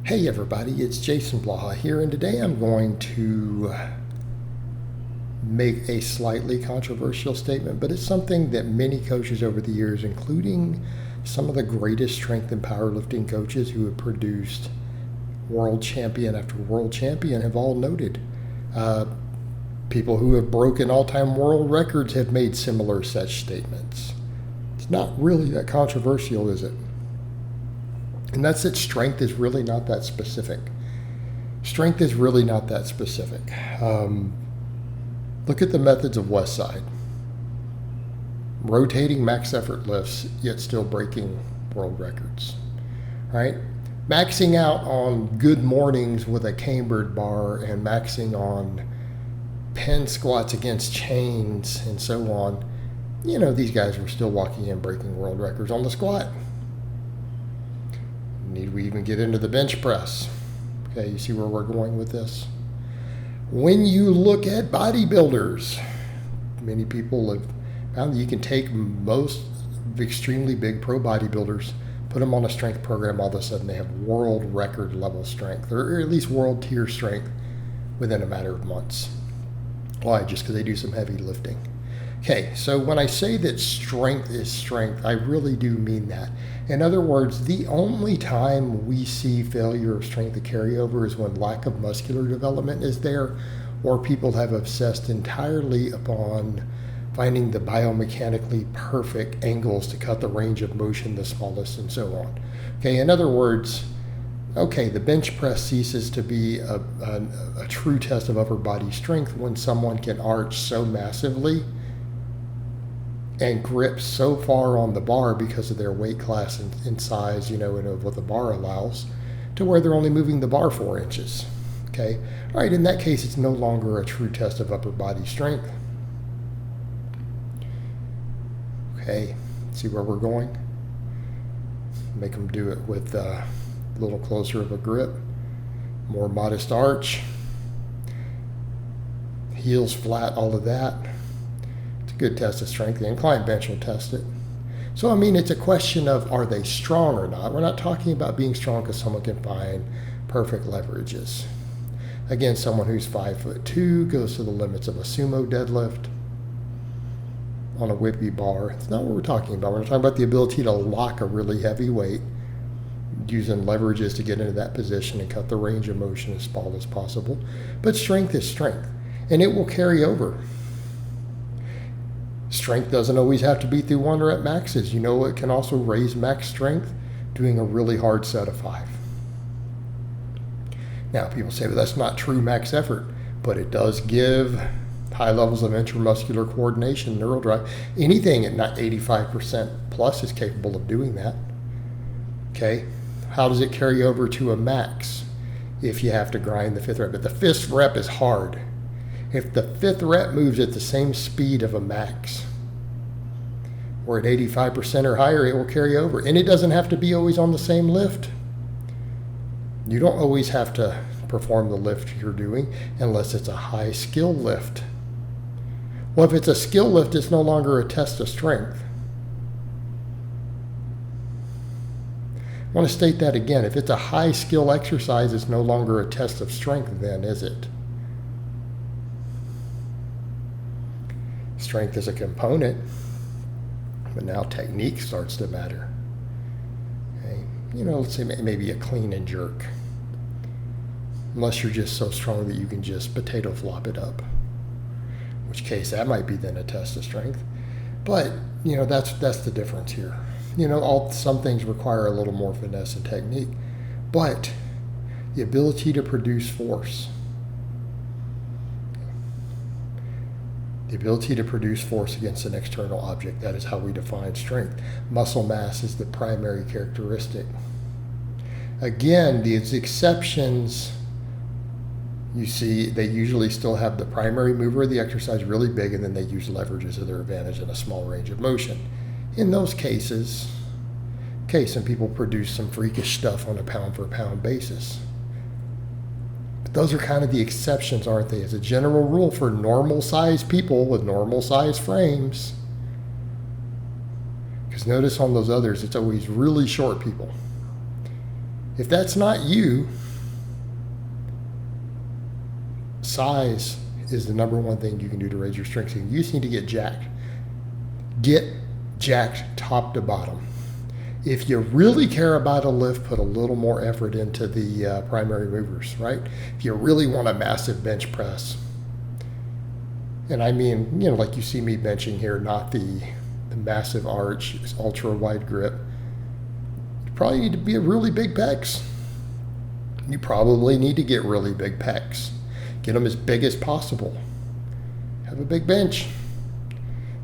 Hey everybody, it's Jason Blaha here, and today I'm going to make a slightly controversial statement, but it's something that many coaches over the years, including some of the greatest strength and powerlifting coaches who have produced world champion after world champion, have all noted. People who have broken all-time world records have made similar such statements. It's not really that controversial, is it? And that's that strength is really not that specific. Strength is really not that specific. Look at the methods of Westside. Rotating max effort lifts, yet still breaking world records. Right? Maxing out on good mornings with a cambered bar and maxing on pen squats against chains and so on. You know, these guys were still walking in breaking world records on the squat. Need we even get into the bench press? Okay, you see where we're going with this? When you look at bodybuilders, many people have found that you can take most extremely big pro bodybuilders, put them on a strength program, all of a sudden they have world record level strength, or at least world tier strength within a matter of months. Why? Just because they do some heavy lifting. Okay, so when I say that strength is strength, I really do mean that. In other words, the only time we see failure of strength to carry over is when lack of muscular development is there, or people have obsessed entirely upon finding the biomechanically perfect angles to cut the range of motion the smallest and so on. Okay, in other words, okay, the bench press ceases to be a true test of upper body strength when someone can arch so massively and grip so far on the bar because of their weight class and size, and of what the bar allows, to where they're only moving the bar 4 inches. Okay? All right, in that case, it's no longer a true test of upper body strength. Okay, see where we're going? Make them do it with a little closer of a grip, more modest arch, heels flat, all of that. Good test of strength. The incline bench will test it. So, I mean, it's a question of, are they strong or not? We're not talking about being strong because someone can find perfect leverages. Again, someone who's 5'2" goes to the limits of a sumo deadlift on a whippy bar. It's not what we're talking about. We're talking about the ability to lock a really heavy weight, using leverages to get into that position and cut the range of motion as small as possible. But strength is strength, and it will carry over. Strength doesn't always have to be through 1 rep maxes. It can also raise max strength doing a really hard set of 5. Now, people say, well, that's not true max effort, but it does give high levels of intramuscular coordination, neural drive. Anything at not 85% plus is capable of doing that. Okay, how does it carry over to a max if you have to grind the 5th rep? But the 5th rep is hard. If the 5th rep moves at the same speed of a max, or at 85% or higher, it will carry over. And it doesn't have to be always on the same lift. You don't always have to perform the lift you're doing unless it's a high skill lift. Well, if it's a skill lift, it's no longer a test of strength. I want to state that again. If it's a high skill exercise, it's no longer a test of strength then, is it? Strength is a component, but now technique starts to matter. Okay? Let's say maybe a clean and jerk. Unless you're just so strong that you can just potato flop it up. In which case that might be then a test of strength. But, that's the difference here. Some things require a little more finesse and technique. But the ability to produce force, the ability to produce force against an external object, that is how we define strength. Muscle mass is the primary characteristic. Again, these exceptions, you see, they usually still have the primary mover of the exercise really big, and then they use leverages to their advantage in a small range of motion. In those cases, some people produce some freakish stuff on a pound-for-pound basis. Those are kind of the exceptions, aren't they? As a general rule, for normal-sized people with normal-sized frames, because notice on those others, it's always really short people. If that's not you, size is the number one thing you can do to raise your strength. You just need to get jacked. Get jacked top to bottom. If you really care about a lift, put a little more effort into the primary movers, right? If you really want a massive bench press, and I mean, like you see me benching here, not the massive arch, ultra wide grip, you probably need to be a really big pecs. You probably need to get really big pecs. Get them as big as possible. Have a big bench.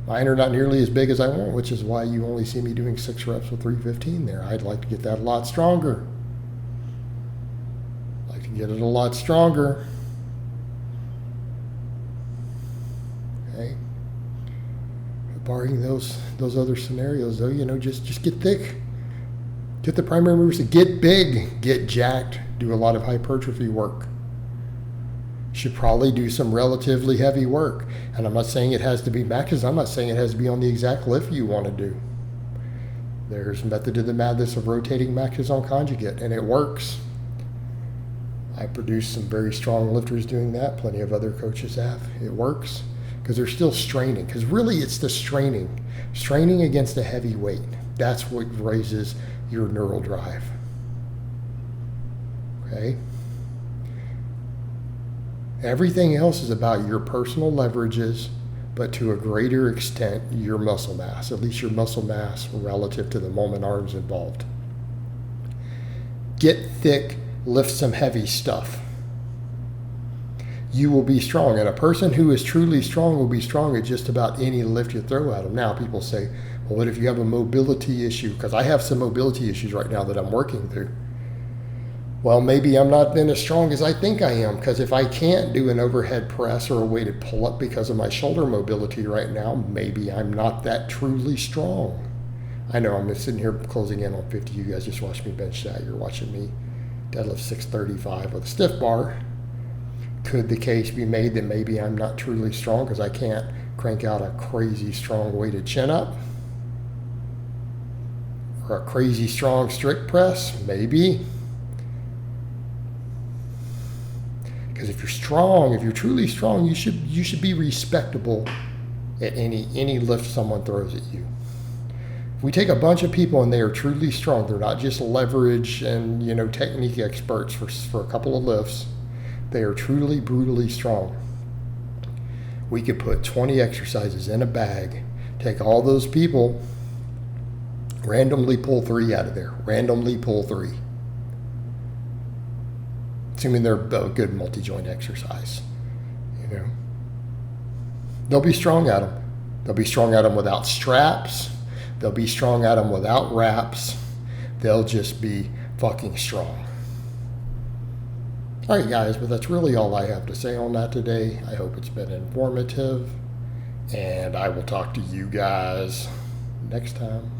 Mine are not nearly as big as I want, which is why you only see me doing 6 reps with 315 there. I'd like to get that a lot stronger. I'd like to get it a lot stronger. Okay. But barring those other scenarios, though, just get thick. Get the primary movers to get big, get jacked, do a lot of hypertrophy work. Should probably do some relatively heavy work. And I'm not saying it has to be maxes. I'm not saying it has to be on the exact lift you want to do. There's method to the madness of rotating maxes on conjugate, and it works. I produced some very strong lifters doing that. Plenty of other coaches have. It works because they're still straining. Because really it's the straining. Straining against a heavy weight. That's what raises your neural drive. Okay? Everything else is about your personal leverages, but to a greater extent, your muscle mass, at least your muscle mass relative to the moment arms involved. Get thick, lift some heavy stuff. You will be strong, and a person who is truly strong will be strong at just about any lift you throw at them. Now, people say, well, what if you have a mobility issue? Because I have some mobility issues right now that I'm working through. Well, maybe I'm not then as strong as I think I am, because if I can't do an overhead press or a weighted pull-up because of my shoulder mobility right now, maybe I'm not that truly strong. I know I'm just sitting here closing in on 50. You guys just watched me bench that. You're watching me deadlift 635 with a stiff bar. Could the case be made that maybe I'm not truly strong because I can't crank out a crazy strong weighted chin-up? Or a crazy strong strict press? Maybe. Because if you're strong, if you're truly strong, you should be respectable at any lift someone throws at you. If we take a bunch of people and they are truly strong, they're not just leverage and technique experts for a couple of lifts. They are truly brutally strong. We could put 20 exercises in a bag, take all those people, randomly pull 3 out of there. Randomly pull 3. Assuming they're a good multi-joint exercise, They'll be strong at them. They'll be strong at them without straps. They'll be strong at them without wraps. They'll just be fucking strong. All right, guys, but that's really all I have to say on that today. I hope it's been informative, and I will talk to you guys next time.